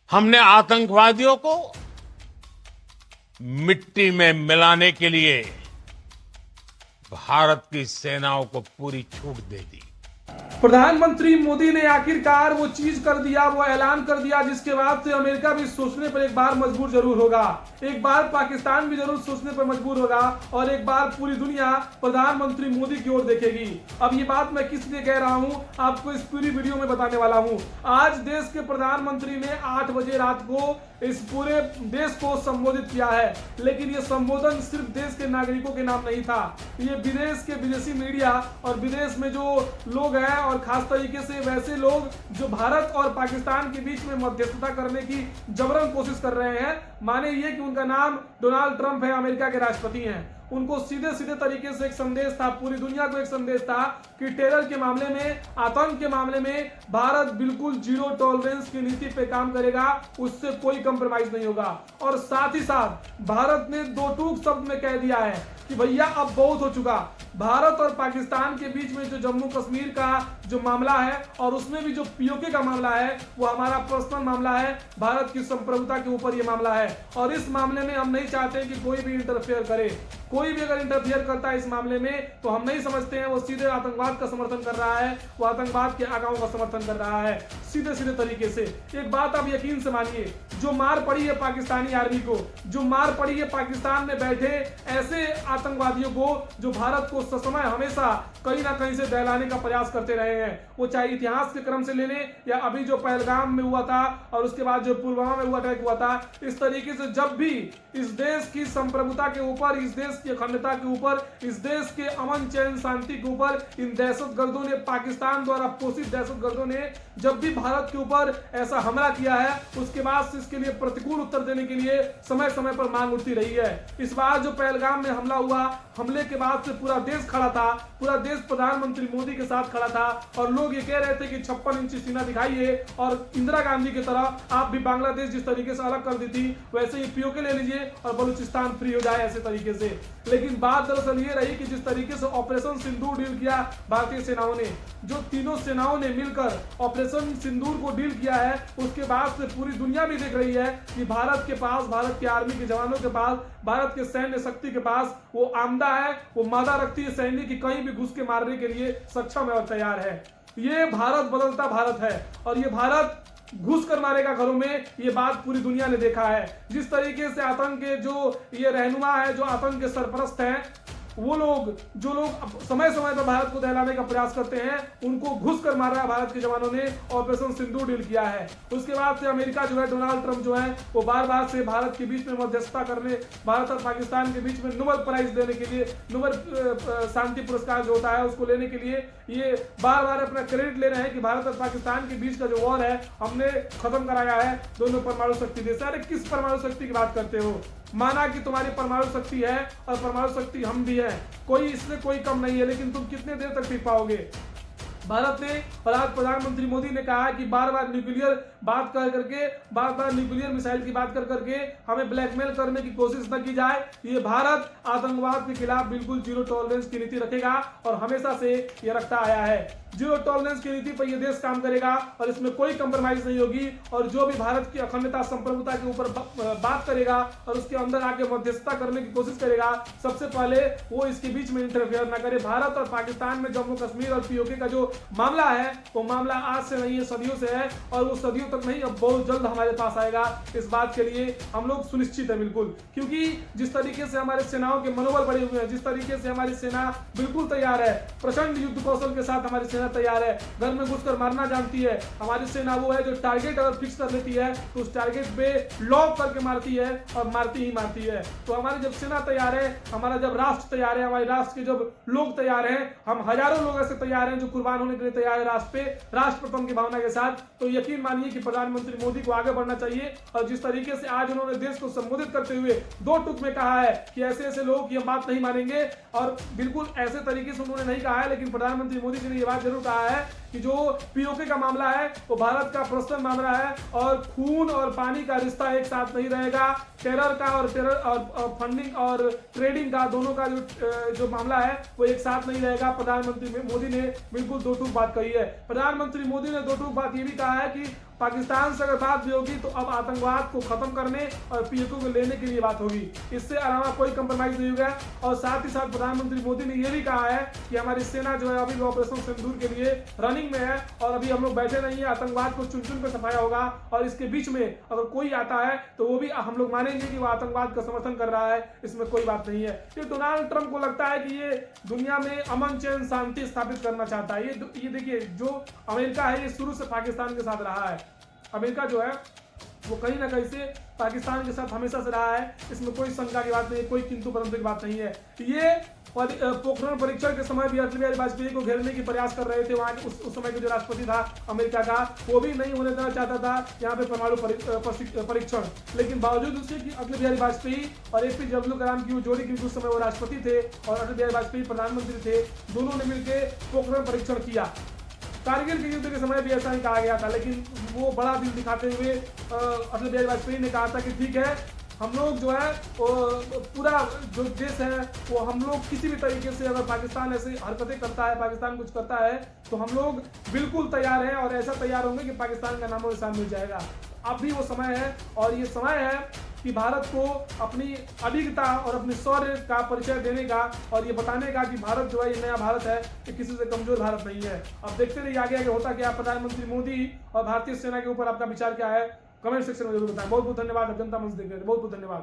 हमने आतंकवादियों को मिट्टी में मिलाने के लिए भारत की सेनाओं को पूरी छूट दे दी। प्रधानमंत्री मोदी ने आखिरकार वो चीज कर दिया, वो ऐलान कर दिया जिसके बाद से अमेरिका भी सोचने पर एक बार मजबूर जरूर होगा, एक बार पाकिस्तान भी जरूर सोचने पर मजबूर होगा और एक बार पूरी दुनिया प्रधानमंत्री मोदी की ओर देखेगी। अब ये बात मैं किस लिए कह रहा हूं, आपको इस पूरी वीडियो में बताने वाला हूं। आज देश के प्रधानमंत्री ने 8 बजे रात को इस पूरे देश को संबोधित किया है, लेकिन ये संबोधन सिर्फ देश के नागरिकों के नाम नहीं था। ये विदेश के विदेशी मीडिया और विदेश में जो लोग हैं और खास तरीके से वैसे लोग जो भारत और पाकिस्तान के बीच में मध्यस्थता करने की जबरन कोशिश कर रहे हैं, माने ये कि उनका नाम डोनाल्ड ट्रंप है, अमेरिका के राष्ट्रपति हैं, उनको सीधे सीधे तरीके से एक संदेश था, पूरी दुनिया को एक संदेश था कि टेरर के मामले में, आतंक के मामले में भारत बिल्कुल जीरो टॉलरेंस की नीति पे काम करेगा, उससे कोई कंप्रोमाइज नहीं होगा। और साथ ही साथ भारत ने दो टूक शब्द में कह दिया है कि भैया अब बहुत हो चुका। भारत और पाकिस्तान के बीच में जो जम्मू कश्मीर का जो मामला है और उसमें भी जो पीओके का मामला है, वो हमारा पर्सनल मामला है, भारत की संप्रभुता के ऊपर ये मामला है और इस मामले में हम नहीं चाहते कि कोई भी इंटरफेयर करे। कोई भी अगर इंटरफेयर करता है इस मामले में तो हम नहीं समझते हैं वो सीधे आतंकवाद का समर्थन कर रहा है, वो आतंकवाद के आगाओं का समर्थन कर रहा है सीधे सीधे तरीके से। एक बात आप यकीन से मानिए, जो मार पड़ी है पाकिस्तानी आर्मी को, जो मार पड़ी है पाकिस्तान में बैठे ऐसे आतंकवादियों को जो भारत को ससमय हमेशा कहीं ना कहीं से दहलाने का प्रयास करते रहे हैं, वो चाहे इतिहास के क्रम से ले लें या अभी जो पहलगाम में हुआ था और उसके बाद जो पुलवामा में अटैक हुआ था, इस तरीके से जब भी इस देश की संप्रभुता के ऊपर, इस देश की अखंडता के ऊपर, इस देश के अमन चैन शांति के ऊपर इन दहशतगर्दों ने, पाकिस्तान द्वारा पोषित दहशतगर्दों ने जब भी भारत के ऊपर ऐसा हमला किया है, उसके बाद से इसके लिए प्रतिकूल उत्तर देने के लिए समय समय पर मांग उठती रही है। इस बार जो पहलगाम में हमला हुआ, हमले के बाद से पूरा देश खड़ा था, पूरा देश प्रधानमंत्री मोदी के साथ खड़ा था और लोग ये कह रहे थे कि 56 इंची सीना दिखाइए और इंदिरा गांधी की तरह आप भी बांग्लादेश जिस तरीके से अलग कर दी थी वैसे ही पीओके ले लीजिए और बलूचिस्तान फ्री हो जाए ऐसे तरीके से। लेकिन बात दरअसल ये रही कि जिस तरीके से ऑपरेशन सिंदूर डील किया भारतीय सेनाओं ने, जो तीनों सेनाओं ने मिलकर ऑपरेशन सिंदूर को डील किया है, उसके बाद से पूरी दुनिया भी देख रही है कि भारत के पास, भारत की आर्मी के जवानों के पास, भारत के सैन्य शक्ति के पास वो आमदा है, वो मादा रखती है सैन्य की कहीं भी घुस के मारने के लिए सक्षम है और तैयार है। ये भारत बदलता भारत है और ये भारत घुस कर मारेगा घरों में, ये बात पूरी दुनिया ने देखा है। जिस तरीके से आतंक के जो ये रहनुमा है, जो आतंक के सरपरस्त हैं, वो लोग जो लोग समय समय पर भारत को दहलाने का प्रयास करते हैं, उनको घुस कर मार रहा है भारत के जवानों ने, ऑपरेशन सिंदूर डील किया है। उसके बाद से अमेरिका जो है, डोनाल्ड ट्रंप जो है, वो बार बार से भारत के बीच में मध्यस्थता करने, भारत और पाकिस्तान के बीच में नोबेल प्राइज देने के लिए, नोबेल शांति पुरस्कार जो होता है उसको लेने के लिए ये बार बार अपना क्रेडिट ले रहे हैं कि भारत और पाकिस्तान के बीच का जो वॉर है हमने खत्म कराया है, दोनों परमाणु शक्ति देश। अरे किस परमाणु शक्ति की बात करते हो? माना कि तुम्हारी परमाणु शक्ति है और परमाणु शक्ति हम भी है, कोई इससे कोई कम नहीं है, लेकिन तुम कितने देर तक टिक पाओगे? भारत ने और आज प्रधानमंत्री मोदी ने कहा कि बार बार न्यूक्लियर बात कर करके, बार बार न्यूक्लियर मिसाइल की बात कर करके हमें ब्लैकमेल करने की कोशिश न की जाए। ये भारत आतंकवाद के खिलाफ बिल्कुल जीरो टॉलरेंस की नीति रखेगा और हमेशा से ये रखता आया है। जीरो टॉलरेंस की नीति पर यह देश काम करेगा और इसमें कोई कंप्रोमाइज नहीं होगी और जो भी भारत की अखंडता, संप्रभुता के ऊपर बात करेगा और उसके अंदर आके मध्यस्थता करने की कोशिश करेगा, सबसे पहले वो इसके बीच में इंटरफेयर ना करे। भारत और पाकिस्तान में जम्मू कश्मीर और पीओके का जो मामला है, वो मामला आज से नहीं है, सदियों से है और वो सदियों तक नहीं, अब बहुत जल्द हमारे पास आएगा। इस बात के लिए हम लोग सुनिश्चित है बिल्कुल, क्योंकि जिस तरीके से हमारे सेनाओं के मनोबल बढ़े हुए हैं, जिस तरीके से हमारी सेना बिल्कुल तैयार है, प्रचंड युद्ध कौशल के साथ हमारी सेना तैयार है, घर में घुसकर मारना जानती है। हमारी सेना वो है जो टारगेट अगर फिक्स कर लेती है तो उस टारगेट पे लॉक करके मारती है और मारती ही मारती है। तो हमारी जब सेना तैयार है, हमारा जब राष्ट्र तैयार है, हमारे राष्ट्र के जब लोग तैयार हैं, हम हजारों लोग ऐसे तैयार हैं जो कुर्बान होने के लिए तैयार है राष्ट्र पे, राष्ट्र प्रथम की भावना के साथ, तो यकीन मानिए कि प्रधानमंत्री मोदी को आगे बढ़ना चाहिए। और जिस तरीके से आज उन्होंने देश को संबोधित करते हुए दो टूक में कहा है कि ऐसे ऐसे लोग ये बात नहीं मानेंगे, और बिल्कुल ऐसे तरीके से उन्होंने नहीं कहा है, लेकिन प्रधानमंत्री मोदी जी ने ये बात जरूर कहा है कि जो पीओके का मामला है वो भारत का पर्सनल मामला है और खून और पानी का रिश्ता एक साथ नहीं रहेगा। टेरर का और फंडिंग और ट्रेडिंग का, दोनों का जो मामला है वो एक साथ नहीं रहेगा। प्रधानमंत्री मोदी ने बिल्कुल दो टूक बात कही है। प्रधानमंत्री मोदी ने दो टूक बात ये भी कहा है कि पाकिस्तान से अगर बात भी होगी तो अब आतंकवाद को खत्म करने और पीएलओ को लेने के लिए बात होगी। इससे अलावा कोई कंप्रोमाइज नहीं होगा। और साथ ही साथ प्रधानमंत्री मोदी ने यह भी कहा है कि हमारी सेना जो है अभी ऑपरेशन सिंदूर के लिए रनिंग में है और अभी हम लोग बैठे नहीं है, आतंकवाद को चुन चुन कर सफाया होगा। और इसके बीच में अगर कोई आता है तो वो भी हम लोग मानेंगे कि वो आतंकवाद का समर्थन कर रहा है, इसमें कोई बात नहीं है। ये डोनाल्ड ट्रंप को लगता है कि ये दुनिया में अमन चैन शांति स्थापित करना चाहता है। ये देखिए, जो अमेरिका है ये शुरू से पाकिस्तान के साथ रहा है। अमेरिका जो है वो कहीं ना कहीं से पाकिस्तान के साथ हमेशा से रहा है, इसमें कोई शंका की बात नहीं है, कोई किंतु परंतु की बात नहीं है। ये पोखरण परीक्षण के समय भी अटल बिहारी वाजपेयी को घेरने की प्रयास कर रहे थे। वहां उस समय के जो राष्ट्रपति था अमेरिका का, वो भी नहीं होने देना चाहता था यहाँ पे परमाणु परीक्षण। लेकिन बावजूद उसके कि अटल बिहारी वाजपेयी और एपीजे अब्दुल कलाम की वो जोड़ी, क्योंकि उस समय वो राष्ट्रपति थे और अटल बिहारी वाजपेयी प्रधानमंत्री थे, दोनों ने मिलकर पोखरण परीक्षण किया। कारगिल के युद्ध के समय भी ऐसा ही कहा गया था, लेकिन वो बड़ा दिल दिखाते हुए अटल बिहारी वाजपेयी ने कहा था कि ठीक है, हम लोग जो है पूरा जो देश है वो हम लोग किसी भी तरीके से अगर पाकिस्तान ऐसे हरकतें करता है, पाकिस्तान कुछ करता है तो हम लोग बिल्कुल तैयार हैं और ऐसा तैयार होंगे कि पाकिस्तान का नामो निशान मिल जाएगा। अब भी वो समय है और ये समय है कि भारत को अपनी अडिगता और अपने शौर्य का परिचय देने का और ये बताने का कि भारत जो है ये नया भारत है, कि किसी से कमजोर भारत नहीं है। अब देखते रहिए आगे आगे होता क्या। प्रधानमंत्री मोदी और भारतीय सेना के ऊपर आपका विचार क्या है, कमेंट सेक्शन में जरूर बताएं। बहुत बहुत धन्यवाद। जनता मंच देख रहे हैं, बहुत बहुत धन्यवाद।